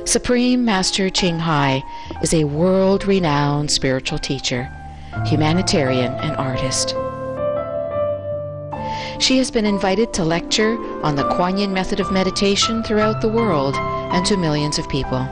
Supreme Master Ching Hai is a world-renowned spiritual teacher, humanitarian, and artist. She has been invited to lecture on the Kuan Yin method of meditation throughout the world and to millions of people.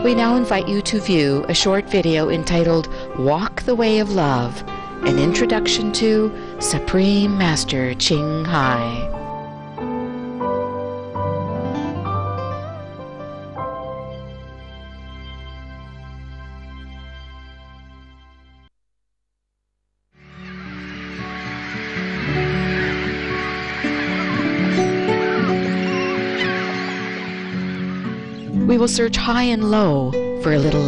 We now invite you to view a short video entitled Walk the Way of Love, an introduction to Supreme Master Ching Hai. We will search high and low for a little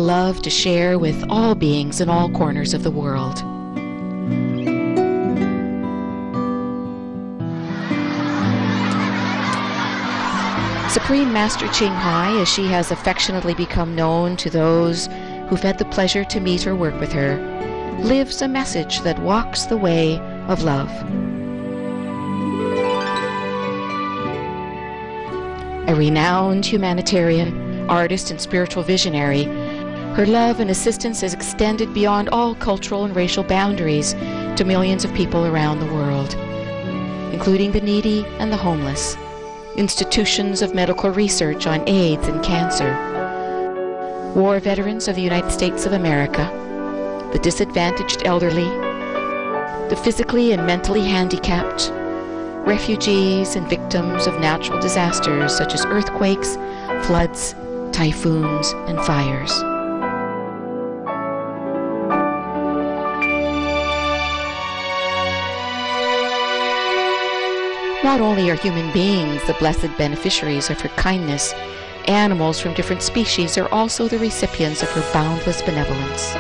love to share with all beings in all corners of the world. Supreme Master Ching Hai, as she has affectionately become known to those who've had the pleasure to meet or work with her, lives a message that walks the way of love. A renowned humanitarian, artist, and spiritual visionary, her love and assistance is extended beyond all cultural and racial boundaries to millions of people around the world, including the needy and the homeless, institutions of medical research on AIDS and cancer, war veterans of the United States of America, the disadvantaged elderly, the physically and mentally handicapped, refugees and victims of natural disasters such as earthquakes, floods, typhoons, and fires. Not only are human beings the blessed beneficiaries of her kindness, animals from different species are also the recipients of her boundless benevolence.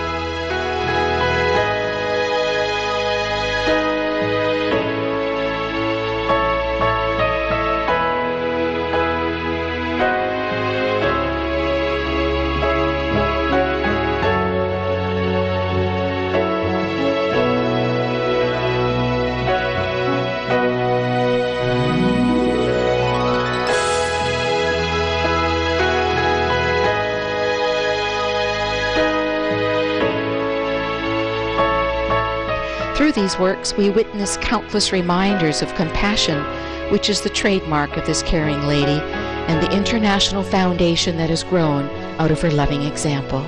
Through these works, we witness countless reminders of compassion, which is the trademark of this caring lady, and the international foundation that has grown out of her loving example.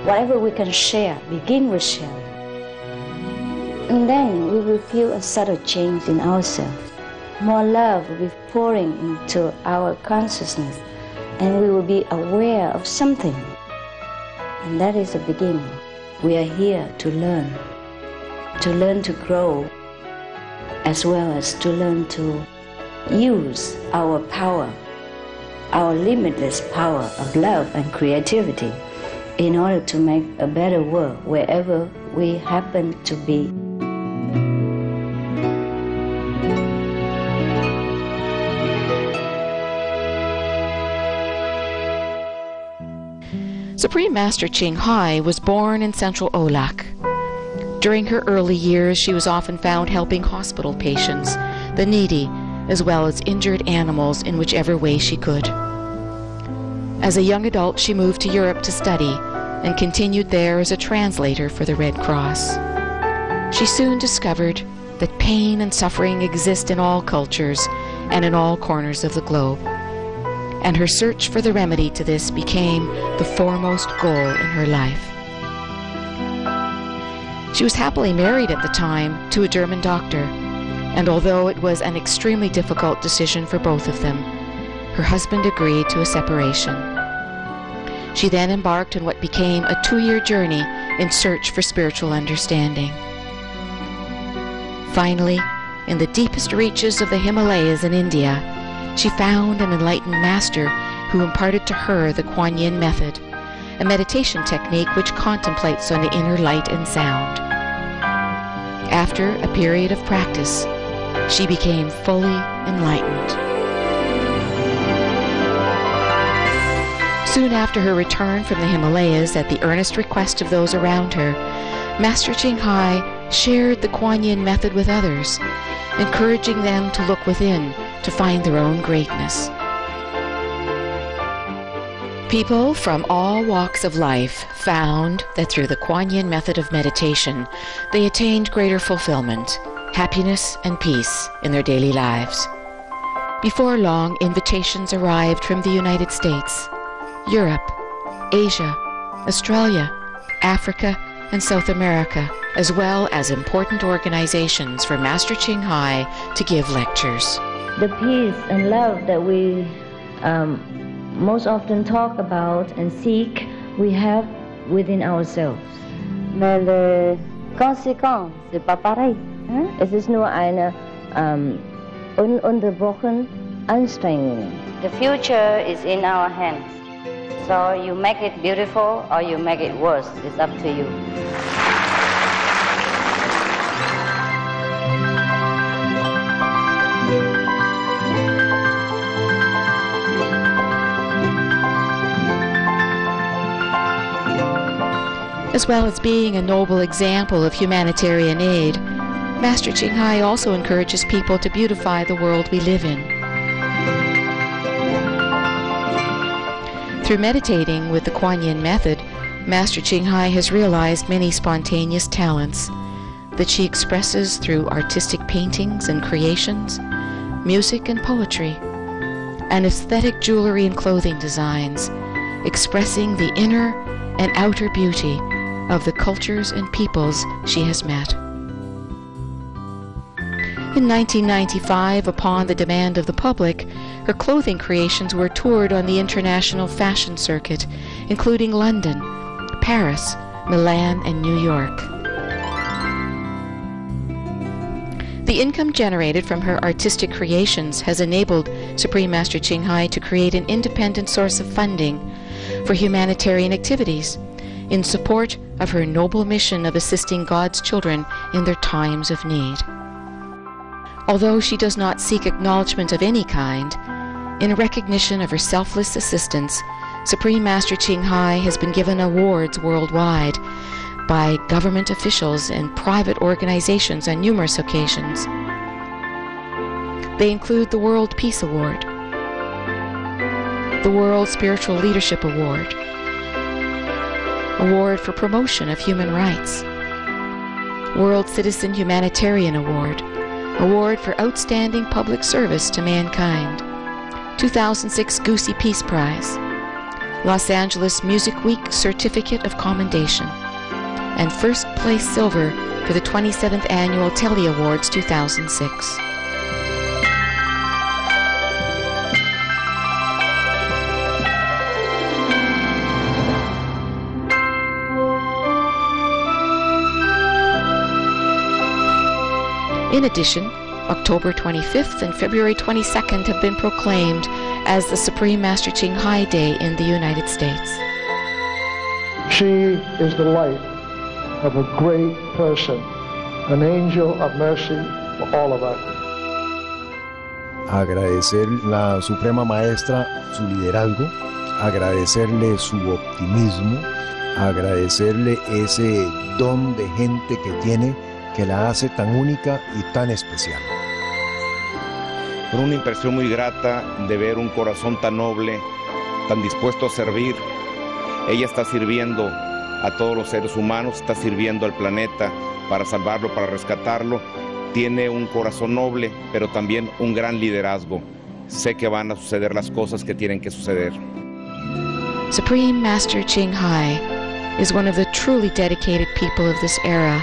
Whatever we can share, begin with sharing. And then we will feel a subtle change in ourselves. More love will be pouring into our consciousness, and we will be aware of something. And that is the beginning. We are here to learn to grow, as well as to learn to use our power, our limitless power of love and creativity in order to make a better world wherever we happen to be. Supreme Master Ching Hai was born in central Olak. During her early years, she was often found helping hospital patients, the needy, as well as injured animals in whichever way she could. As a young adult, she moved to Europe to study and continued there as a translator for the Red Cross. She soon discovered that pain and suffering exist in all cultures and in all corners of the globe, and her search for the remedy to this became the foremost goal in her life. She was happily married at the time to a German doctor, and although it was an extremely difficult decision for both of them, her husband agreed to a separation. She then embarked on what became a 2-year journey in search for spiritual understanding. Finally, in the deepest reaches of the Himalayas in India, she found an enlightened master who imparted to her the Kuan Yin method, a meditation technique which contemplates on the inner light and sound. After a period of practice, she became fully enlightened. Soon after her return from the Himalayas, at the earnest request of those around her, Master Ching Hai shared the Kuan Yin method with others, encouraging them to look within to find their own greatness. People from all walks of life found that through the Kuan Yin method of meditation, they attained greater fulfillment, happiness, and peace in their daily lives. Before long, invitations arrived from the United States, Europe, Asia, Australia, Africa, and South America, as well as important organizations for Master Ching Hai to give lectures. The peace and love that we most often talk about and seek, we have within ourselves. Maar de conséquence, c'est pas pareil. Es ist nur eine ununterbrochen Anstrengung. The future is in our hands. So you make it beautiful or you make it worse. It's up to you. As well as being a noble example of humanitarian aid, Master Ching Hai also encourages people to beautify the world we live in. Through meditating with the Kuan Yin method, Master Ching Hai has realized many spontaneous talents that she expresses through artistic paintings and creations, music and poetry, and aesthetic jewelry and clothing designs, expressing the inner and outer beauty of the cultures and peoples she has met. In 1995, upon the demand of the public, her clothing creations were toured on the international fashion circuit, including London, Paris, Milan, and New York. The income generated from her artistic creations has enabled Supreme Master Ching Hai to create an independent source of funding for humanitarian activities in support of her noble mission of assisting God's children in their times of need. Although she does not seek acknowledgement of any kind, in recognition of her selfless assistance, Supreme Master Ching Hai has been given awards worldwide by government officials and private organizations on numerous occasions. They include the World Peace Award, the World Spiritual Leadership Award, Award for Promotion of Human Rights, World Citizen Humanitarian Award, Award for Outstanding Public Service to Mankind, 2006 Goosey Peace Prize, Los Angeles Music Week Certificate of Commendation, and first place silver for the 27th Annual Telly Awards 2006. In addition, October 25th and February 22nd have been proclaimed as the Supreme Master Ching Hai Day in the United States. She is the light of a great person, an angel of mercy for all of us. Agradecer la Suprema Maestra su liderazgo, agradecerle su optimismo, agradecerle ese don de gente que tiene que la hace tan única y tan especial. Fue una impresión muy grata de ver un corazón tan noble, tan dispuesto a servir. Ella está sirviendo a todos los seres humanos, está sirviendo al planeta para salvarlo, para rescatarlo. Tiene un corazón noble, pero también un gran liderazgo. Sé que van a suceder las cosas que tienen que suceder. Supreme Master Ching Hai is one of the truly dedicated people of this era,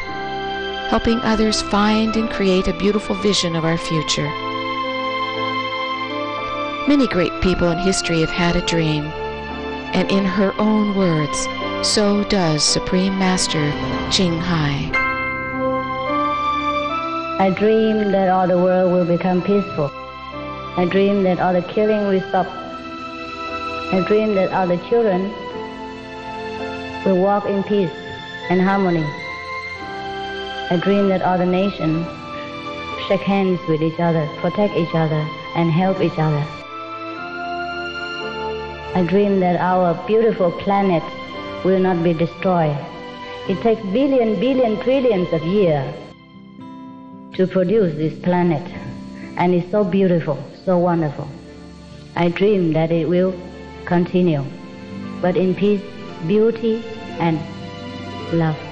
helping others find and create a beautiful vision of our future. Many great people in history have had a dream, and in her own words, so does Supreme Master Ching Hai. I dream that all the world will become peaceful. I dream that all the killing will stop. I dream that all the children will walk in peace and harmony. I dream that all the nations shake hands with each other, protect each other, and help each other. I dream that our beautiful planet will not be destroyed. It takes billion, trillions of years to produce this planet, and it's so beautiful, so wonderful. I dream that it will continue, but in peace, beauty, and love.